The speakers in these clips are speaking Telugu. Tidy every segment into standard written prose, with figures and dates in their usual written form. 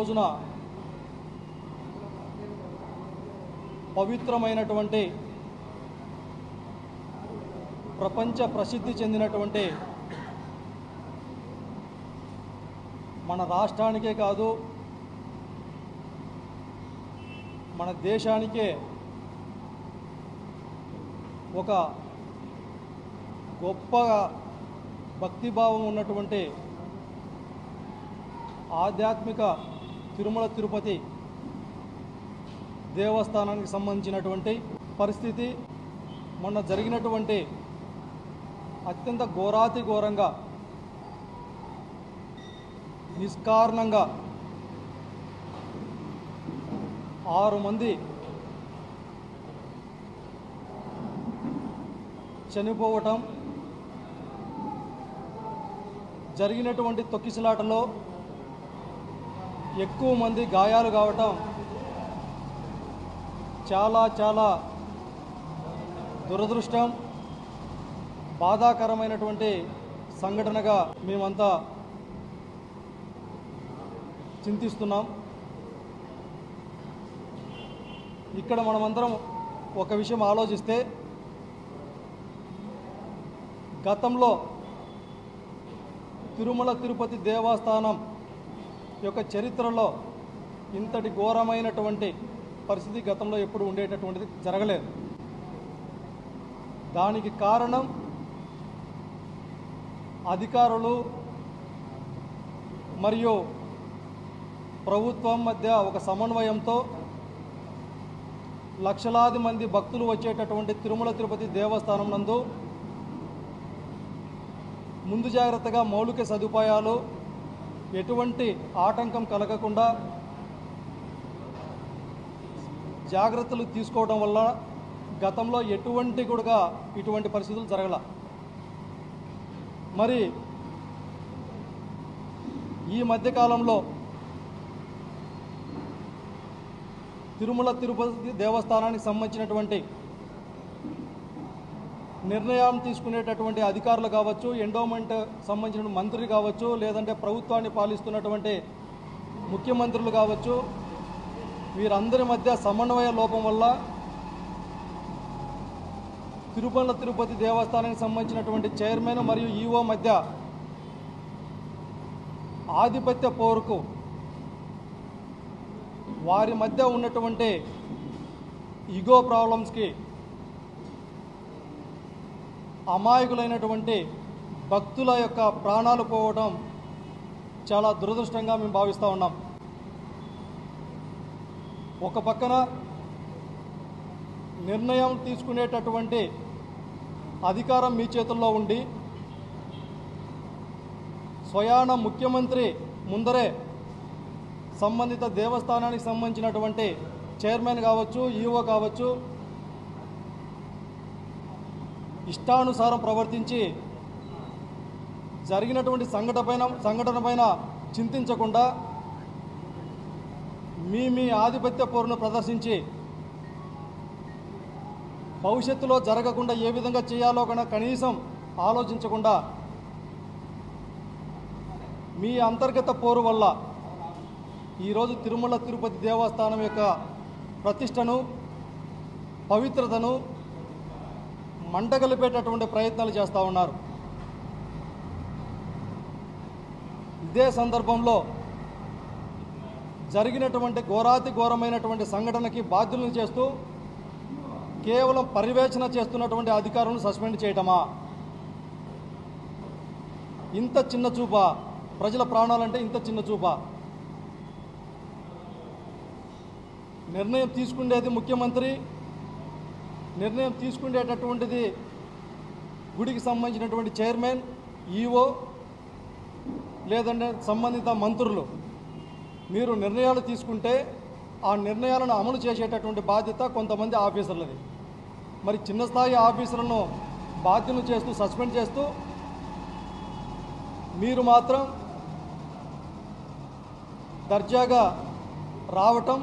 రోజున పవిత్రమైనటువంటి ప్రపంచ ప్రసిద్ధి చెందినటువంటి మన రాష్ట్రానికే కాదు మన దేశానికే ఒక గొప్ప భక్తిభావం ఉన్నటువంటి ఆధ్యాత్మిక తిరుమల తిరుపతి దేవస్థానానికి సంబంధించినటువంటి పరిస్థితి మొన్న జరిగినటువంటి అత్యంత ఘోరాతి ఘోరంగా నిష్కారణంగా 6 మంది చనిపోవటం, జరిగినటువంటి తొక్కిసలాటలో ఎక్కువ మంది గాయాలు కావటం చాలా చాలా దురదృష్టం, బాధాకరమైనటువంటి సంఘటనగా మేమంతా చింతిస్తున్నాం. ఇక్కడ మనమందరం ఒక విషయం ఆలోచిస్తే, గతంలో తిరుమల తిరుపతి దేవస్థానం యొక్క చరిత్రలో ఇంతటి ఘోరమైనటువంటి పరిస్థితి గతంలో ఎప్పుడు ఉండేటటువంటిది జరగలేదు. దానికి కారణం అధికారులు మరియు ప్రభుత్వం మధ్య ఒక సమన్వయంతో లక్షలాది మంది భక్తులు వచ్చేటటువంటి తిరుమల తిరుపతి దేవస్థానం నందు ముందు జాగ్రత్తగా మౌలిక సదుపాయాలు ఎటువంటి ఆటంకం కలగకుండా జాగ్రత్తలు తీసుకోవడం వల్ల గతంలో ఇటువంటి పరిస్థితులు జరగల. మరి ఈ మధ్యకాలంలో తిరుమల తిరుపతి దేవస్థానానికి సంబంధించినటువంటి నిర్ణయం తీసుకునేటటువంటి అధికారులు కావచ్చు, ఎండోమెంట్ సంబంధించిన మంత్రి కావచ్చు, లేదంటే ప్రభుత్వాన్ని పాలిస్తున్నటువంటి ముఖ్యమంత్రులు కావచ్చు, వీరందరి మధ్య సమన్వయ లోపం వల్ల తిరుమల తిరుపతి దేవస్థానానికి సంబంధించినటువంటి చైర్మన్ మరియు ఈఓ మధ్య ఆధిపత్య పోరుకు, వారి మధ్య ఉన్నటువంటి ఈగో ప్రాబ్లమ్స్కి అమాయకులైనటువంటి భక్తుల యొక్క ప్రాణాలు పోవడం చాలా దురదృష్టంగా మేము భావిస్తూ ఉన్నాం. ఒక పక్కన నిర్ణయం తీసుకునేటటువంటి అధికారం మీ చేతుల్లో ఉండి, స్వయాన ముఖ్యమంత్రి ముందరే సంబంధిత దేవస్థానానికి సంబంధించినటువంటి చైర్మన్ కావచ్చు, ఈఓ కావచ్చు, ఇష్టానుసారం ప్రవర్తించి జరిగినటువంటి సంఘటన పైన చింతించకుండా మీ ఆధిపత్య పోరును ప్రదర్శించి భవిష్యత్తులో జరగకుండా ఏ విధంగా చేయాలో కనీసం ఆలోచించకుండా మీ అంతర్గత పోరు వల్ల ఈరోజు తిరుమల తిరుపతి దేవస్థానం యొక్క ప్రతిష్టను, పవిత్రతను మంటగలిపేటటువంటి ప్రయత్నాలు చేస్తూ ఉన్నారు. ఇదే సందర్భంలో జరిగినటువంటి ఘోరాతి ఘోరమైనటువంటి సంఘటనకి బాధ్యులను చేస్తూ కేవలం పర్యవేక్షణ చేస్తున్నటువంటి అధికారులను సస్పెండ్ చేయటమా? ఇంత చిన్న చూపా? ప్రజల ప్రాణాలంటే ఇంత చిన్న చూపా? నిర్ణయం తీసుకునేది ముఖ్యమంత్రి, నిర్ణయం తీసుకునేటటువంటిది గుడికి సంబంధించినటువంటి చైర్మన్, ఈఓ, లేదంటే సంబంధిత మంత్రులు. మీరు నిర్ణయాలు తీసుకుంటే ఆ నిర్ణయాలను అమలు చేసేటటువంటి బాధ్యత కొంతమంది ఆఫీసర్లది. మరి చిన్న స్థాయి ఆఫీసర్లను బాధ్యులను చేస్తూ సస్పెండ్ చేస్తూ మీరు మాత్రం దర్జాగా రావటం,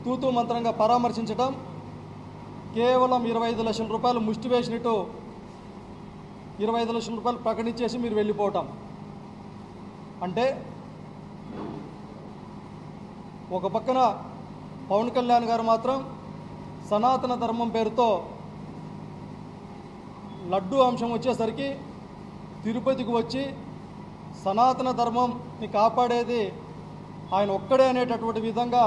తూతూ మంత్రంగా పరామర్శించటం, కేవలం 25 లక్షల రూపాయలు ముష్టి వేసినట్టు 25 లక్షల రూపాయలు ప్రకటించేసి మీరు వెళ్ళిపోవటం. అంటే ఒక పక్కన పవన్ కళ్యాణ్ గారు మాత్రం సనాతన ధర్మం పేరుతో లడ్డు అంశం వచ్చేసరికి తిరుపతికి వచ్చి సనాతన ధర్మంని కాపాడేది ఆయన ఒక్కడే అనేటటువంటి విధంగా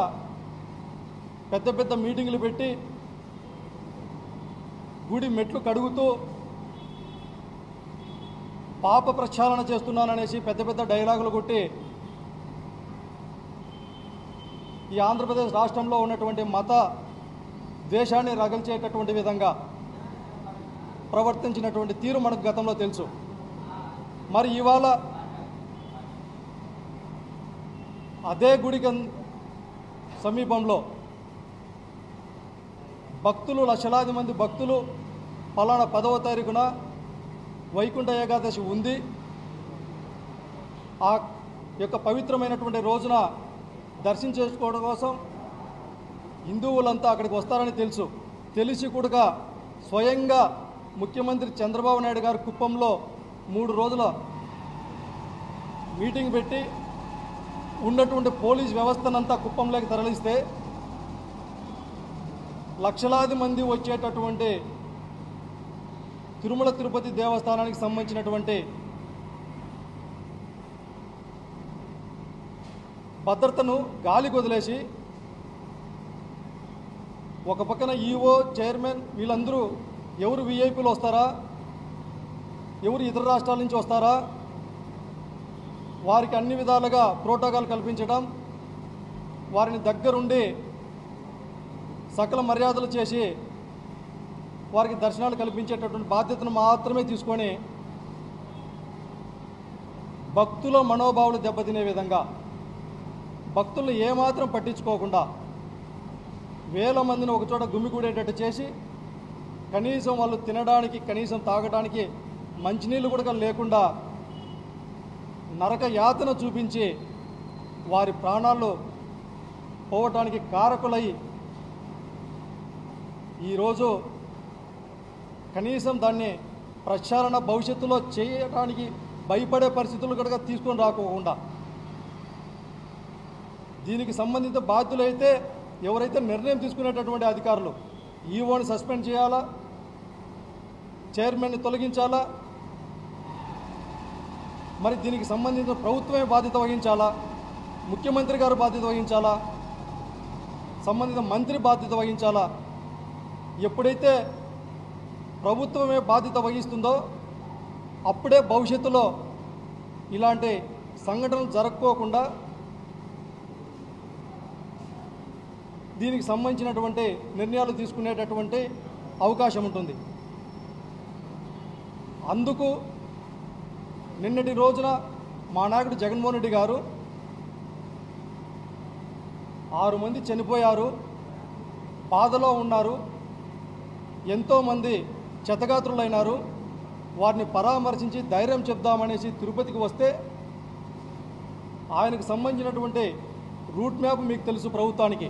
పెద్ద పెద్ద మీటింగులు పెట్టి గుడి మెట్లు కడుగుతూ పాప ప్రక్షాళన చేస్తున్నాననేసి పెద్ద పెద్ద డైలాగులు కొట్టి ఈ ఆంధ్రప్రదేశ్ రాష్ట్రంలో ఉన్నటువంటి మత ద్వేషాన్ని రగల్చేటటువంటి విధంగా ప్రవర్తించినటువంటి తీరు మనకు గతంలో తెలుసు. మరి ఇవాళ అదే గుడికి సమీపంలో భక్తులు, లక్షలాది మంది భక్తులు ఫలానా 10వ తారీఖున వైకుంఠ ఏకాదశి ఉంది, ఆ యొక్క పవిత్రమైనటువంటి రోజున దర్శనం చేసుకోవడం కోసం హిందువులంతా అక్కడికి వస్తారని తెలిసి కూడా స్వయంగా ముఖ్యమంత్రి చంద్రబాబు నాయుడు గారు కుప్పంలో 3 రోజుల మీటింగ్ పెట్టి ఉన్నటువంటి పోలీస్ వ్యవస్థనంతా కుప్పంలోకి తరలిస్తే లక్షలాది మంది వచ్చేటటువంటి తిరుమల తిరుపతి దేవస్థానానికి సంబంధించినటువంటి భద్రతను గాలికి వదిలేసి ఒక పక్కన ఈఓ, చైర్మన్ వీళ్ళందరూ ఎవరు విఐపీలు వస్తారా, ఎవరు ఇతర రాష్ట్రాల నుంచి వస్తారా, వారికి అన్ని విధాలుగా ప్రోటోకాల్ కల్పించడం, వారిని దగ్గరుండి సకల మర్యాదలు చేసి వారికి దర్శనాలు కల్పించేటటువంటి బాధ్యతను మాత్రమే తీసుకొని భక్తుల మనోభావాలు దెబ్బతినే విధంగా భక్తులను ఏమాత్రం పట్టించుకోకుండా వేల మందిని ఒకచోట గుమిగూడేటట్టు చేసి కనీసం వాళ్ళు తినడానికి, కనీసం తాగడానికి మంచినీళ్ళు కూడా లేకుండా నరక యాతన చూపించి వారి ప్రాణాలు పోవటానికి కారకులై ఈరోజు కనీసం దాన్ని ప్రక్షాళన భవిష్యత్తులో చేయడానికి భయపడే పరిస్థితులు కూడా తీసుకొని రాకోకుండా దీనికి సంబంధిత బాధ్యులైతే ఎవరైతే నిర్ణయం తీసుకునేటటువంటి అధికారులు ఈఓని సస్పెండ్ చేయాలా, చైర్మన్ని తొలగించాలా, మరి దీనికి సంబంధించిన ప్రభుత్వమే బాధ్యత వహించాలా, ముఖ్యమంత్రి గారు బాధ్యత వహించాలా, సంబంధిత మంత్రి బాధ్యత వహించాలా? ఎప్పుడైతే ప్రభుత్వమే బాధ్యత వహిస్తుందో అప్పుడే భవిష్యత్తులో ఇలాంటి సంఘటనలు జరగకోకుండా దీనికి సంబంధించినటువంటి నిర్ణయాలు తీసుకునేటటువంటి అవకాశం ఉంటుంది. అందుకు నిన్నటి రోజున మా నాయకుడు జగన్మోహన్ రెడ్డి గారు 6 మంది చనిపోయారు, బాధలో ఉన్నారు, ఎంతోమంది క్షతగాత్రులైనారు, వారిని పరామర్శించి ధైర్యం చెప్దామనేసి తిరుపతికి వస్తే ఆయనకు సంబంధించినటువంటి రూట్ మ్యాప్ మీకు తెలుసు ప్రభుత్వానికి.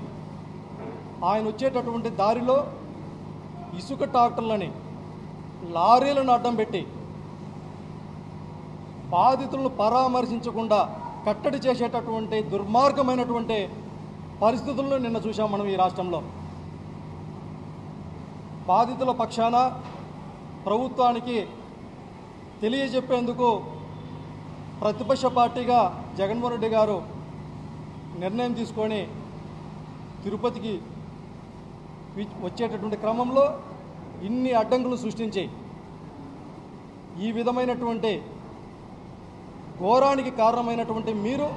ఆయన వచ్చేటటువంటి దారిలో ఇసుక ట్రాక్టర్లని, లారీలను అడ్డం పెట్టి బాధితులను పరామర్శించకుండా కట్టడి చేసేటటువంటి దుర్మార్గమైనటువంటి పరిస్థితులను నిన్న చూసాం మనం ఈ రాష్ట్రంలో. బాధితుల పక్షాన ప్రభుత్వానికి తెలియజెప్పేందుకు ప్రతిపక్ష పార్టీగా జగన్మోహన్ రెడ్డి గారు నిర్ణయం తీసుకొని తిరుపతికి వచ్చేటటువంటి క్రమంలో ఇన్ని అడ్డంకులు సృష్టించి ఈ విధమైనటువంటి ఘోరానికి కారణమైనటువంటి మీరు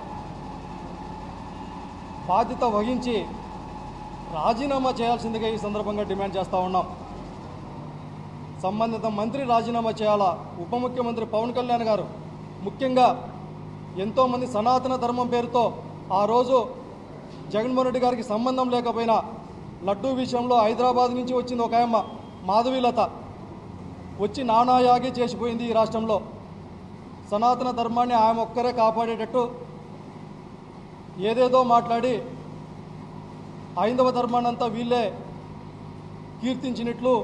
బాధ్యత వహించి రాజీనామా చేయాల్సిందిగా ఈ సందర్భంగా డిమాండ్ చేస్తూ ఉన్నాం. సంబంధిత మంత్రి రాజీనామా చేయాలా, ఉప ముఖ్యమంత్రి పవన్ కళ్యాణ్ గారు ముఖ్యంగా ఎంతోమంది సనాతన ధర్మం పేరుతో ఆ రోజు జగన్మోహన్ రెడ్డి గారికి సంబంధం లేకపోయినా లడ్డూ విషయంలో హైదరాబాద్ నుంచి వచ్చింది ఒక ఆయమ్మ మాధవీలత, వచ్చి నానాయాగి చేసిపోయింది ఈ రాష్ట్రంలో. సనాతన ధర్మాన్ని ఆమె ఒక్కరే కాపాడేటట్టు ఏదేదో మాట్లాడి హైందవ ధర్మాన్ని అంతా వీళ్ళే కీర్తించినట్లు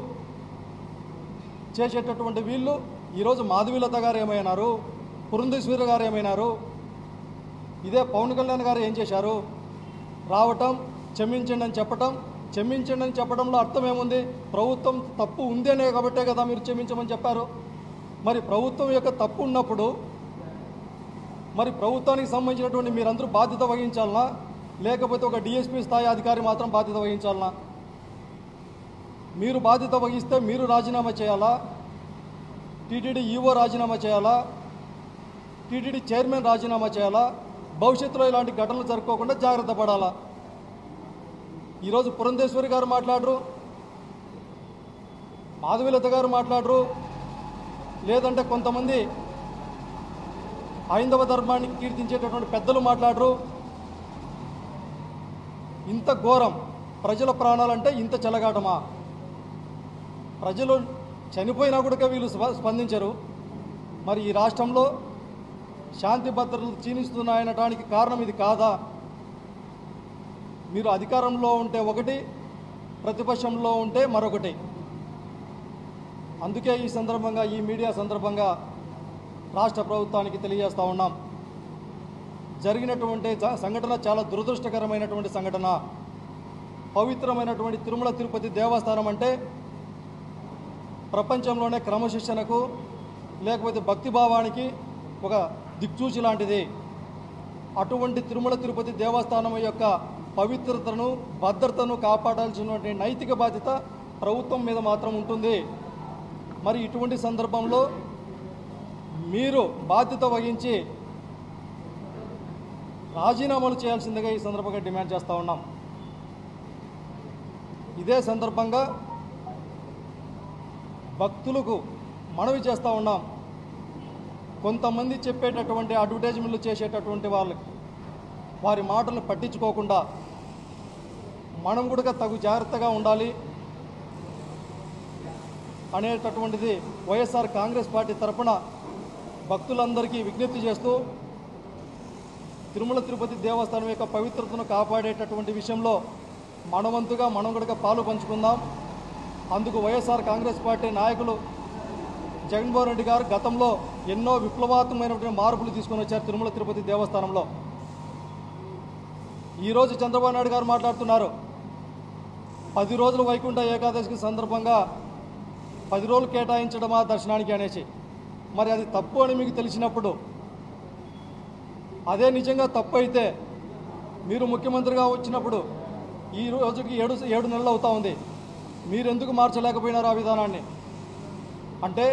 చేసేటటువంటి వీళ్ళు ఈరోజు మాధవీలత గారు ఏమైనారు, పురంధేశ్వరి గారు ఏమైనారు, ఇదే పవన్ కళ్యాణ్ గారు ఏం చేశారు, రావటం, క్షమించండి అని చెప్పటం. క్షమించండి అని చెప్పడంలో అర్థం ఏముంది? ప్రభుత్వం తప్పు ఉందనే కాబట్టే కదా మీరు క్షమించమని చెప్పారు. మరి ప్రభుత్వం యొక్క తప్పు ఉన్నప్పుడు మరి ప్రభుత్వానికి సంబంధించినటువంటి మీరందరూ బాధ్యత వహించాలనా, లేకపోతే ఒక డిఎస్పీ స్థాయి అధికారి మాత్రం బాధ్యత వహించాలనా? మీరు బాధ్యత వహిస్తే మీరు రాజీనామా చేయాలా, టీటీడీ ఈవో రాజీనామా చేయాలా, టీటీడీ చైర్మన్ రాజీనామా చేయాలా? భవిష్యత్తులో ఇలాంటి ఘటనలు జరుపుకోకుండా జాగ్రత్త పడాలా? ఈరోజు పురంధేశ్వరి గారు మాట్లాడరు, మాధవీలత గారు మాట్లాడరు, లేదంటే కొంతమంది హైందవ ధర్మాన్ని కీర్తించేటటువంటి పెద్దలు మాట్లాడరు. ఇంత ఘోరం, ప్రజల ప్రాణాలంటే ఇంత చెలగాటమా? ప్రజలు చనిపోయినా కూడా వీళ్ళు స్పందించరు. మరి ఈ రాష్ట్రంలో శాంతి భద్రతలు క్షీణిస్తున్నాయనటానికి కారణం ఇది కాదా? మీరు అధికారంలో ఉంటే ఒకటి, ప్రతిపక్షంలో ఉంటే మరొకటి. అందుకే ఈ సందర్భంగా, ఈ మీడియా సందర్భంగా రాష్ట్ర ప్రభుత్వానికి తెలియజేస్తూ ఉన్నాం, జరిగినటువంటి సంఘటన చాలా దురదృష్టకరమైనటువంటి సంఘటన. పవిత్రమైనటువంటి తిరుమల తిరుపతి దేవస్థానం అంటే ప్రపంచంలోనే క్రమశిక్షణకు లేకపోతే భక్తిభావానికి ఒక దిక్సూచి లాంటిది. అటువంటి తిరుమల తిరుపతి దేవస్థానం యొక్క పవిత్రతను, భద్రతను కాపాడాల్సినటువంటి నైతిక బాధ్యత ప్రభుత్వం మీద మాత్రం ఉంటుంది. మరి ఇటువంటి సందర్భంలో మీరు బాధ్యత వహించి రాజీనామాలు చేయాల్సిందిగా ఈ సందర్భంగా డిమాండ్ చేస్తూ ఉన్నాం. ఇదే సందర్భంగా భక్తులకు మనవి చేస్తూ ఉన్నాం, కొంతమంది చెప్పేటటువంటి అడ్వర్టైజ్మెంట్లు చేసేటటువంటి వాళ్ళకి వారి మాటలను పట్టించుకోకుండా మనం కూడా తగు జాగ్రత్తగా ఉండాలి అనేటటువంటిది వైఎస్ఆర్ కాంగ్రెస్ పార్టీ తరఫున భక్తులందరికీ విజ్ఞప్తి చేస్తూ, తిరుమల తిరుపతి దేవస్థానం యొక్క పవిత్రతను కాపాడేటటువంటి విషయంలో మనవంతుగా మనం కూడా పాలు పంచుకుందాం. అందుకు వైఎస్ఆర్ కాంగ్రెస్ పార్టీ నాయకులు జగన్మోహన్ రెడ్డి గారు గతంలో ఎన్నో విప్లవాత్మకమైనటువంటి మార్పులు తీసుకొని వచ్చారు తిరుమల తిరుపతి దేవస్థానంలో. ఈరోజు చంద్రబాబు నాయుడు గారు మాట్లాడుతున్నారు, 10 రోజులు వైకుంఠ ఏకాదశికి సందర్భంగా 10 రోజులు కేటాయించడమా దర్శనానికి అనేసి. మరి అది తప్పు అని మీకు తెలిసినప్పుడు, అదే నిజంగా తప్పు అయితే మీరు ముఖ్యమంత్రిగా వచ్చినప్పుడు ఈ రోజుకి 7 నెలలు అవుతా ఉంది, మీరెందుకు మార్చలేకపోయినారు ఆ విధానాన్ని? అంటే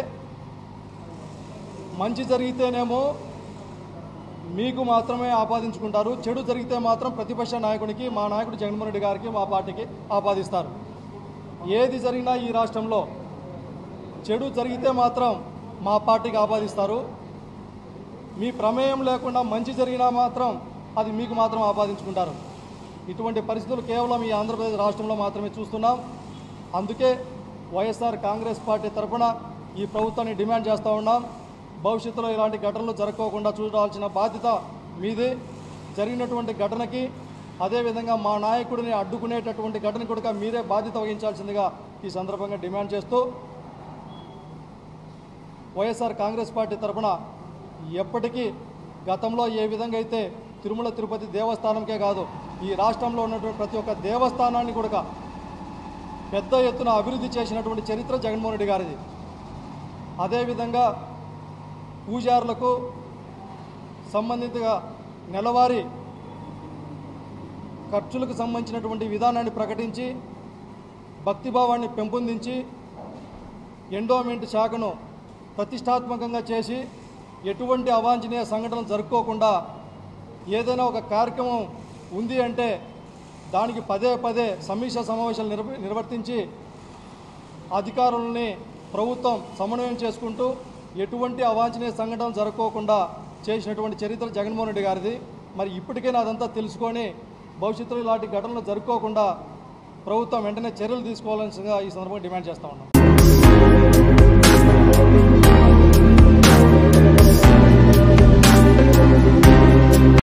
మంచి జరిగితేనేమో మీకు మాత్రమే ఆపాదించుకుంటారు, చెడు జరిగితే మాత్రం ప్రతిపక్ష నాయకుడికి, మా నాయకుడు జగన్మోహన్ రెడ్డి గారికి, మా పార్టీకి ఆపాదిస్తారు. ఏది జరిగినా ఈ రాష్ట్రంలో చెడు జరిగితే మాత్రం మా పార్టీకి ఆపాదిస్తారు, మీ ప్రమేయం లేకుండా మంచి జరిగినా మాత్రం అది మీకు మాత్రం ఆపాదించుకుంటారు. ఇటువంటి పరిస్థితులు కేవలం ఈ ఆంధ్రప్రదేశ్ రాష్ట్రంలో మాత్రమే చూస్తున్నాం. అందుకే వైఎస్ఆర్ కాంగ్రెస్ పార్టీ తరఫున ఈ ప్రభుత్వాన్ని డిమాండ్ చేస్తూ ఉన్నాం, భవిష్యత్తులో ఇలాంటి ఘటనలు జరగకుండా చూడాల్సిన బాధ్యత మీదే. జరిగినటువంటి ఘటనకి, అదేవిధంగా మా నాయకుడిని అడ్డుకునేటటువంటి ఘటన కూడా మీరే బాధ్యత వహించాల్సిందిగా ఈ సందర్భంగా డిమాండ్ చేస్తూ, వైఎస్ఆర్ కాంగ్రెస్ పార్టీ తరఫున ఎప్పటికీ గతంలో ఏ విధంగా అయితే తిరుమల తిరుపతి దేవస్థానంకే కాదు, ఈ రాష్ట్రంలో ఉన్నటువంటి ప్రతి ఒక్క దేవస్థానాన్ని కూడా పెద్ద ఎత్తున అభివృద్ధి చేసినటువంటి చరిత్ర జగన్మోహన్ రెడ్డి గారిది. అదేవిధంగా పూజారులకు సంబంధితంగా నెలవారీ ఖర్చులకు సంబంధించినటువంటి విధానాన్ని ప్రకటించి భక్తిభావాన్ని పెంపొందించి ఎండోమెంట్ శాఖను ప్రతిష్టాత్మకంగా చేసి ఎటువంటి అవాంఛనీయ సంఘటనలు జరుపుకోకుండా ఏదైనా ఒక కార్యక్రమం ఉంది అంటే దానికి పదే సమీక్ష సమావేశాలు నిర్వర్తించి అధికారులని ప్రభుత్వం సమన్వయం చేసుకుంటూ ఎటువంటి అవాంఛనీయ సంఘటనలు జరగకోకుండా చేసినటువంటి చరిత్ర జగన్మోహన్ రెడ్డి గారిది. మరి ఇప్పటికైనా అదంతా తెలుసుకొని భవిష్యత్తులో ఇలాంటి ఘటనలు జరుపుకోకుండా ప్రభుత్వం వెంటనే చర్యలు తీసుకోవాల్సిందిగా ఈ సందర్భంగా డిమాండ్ చేస్తా ఉన్నాం.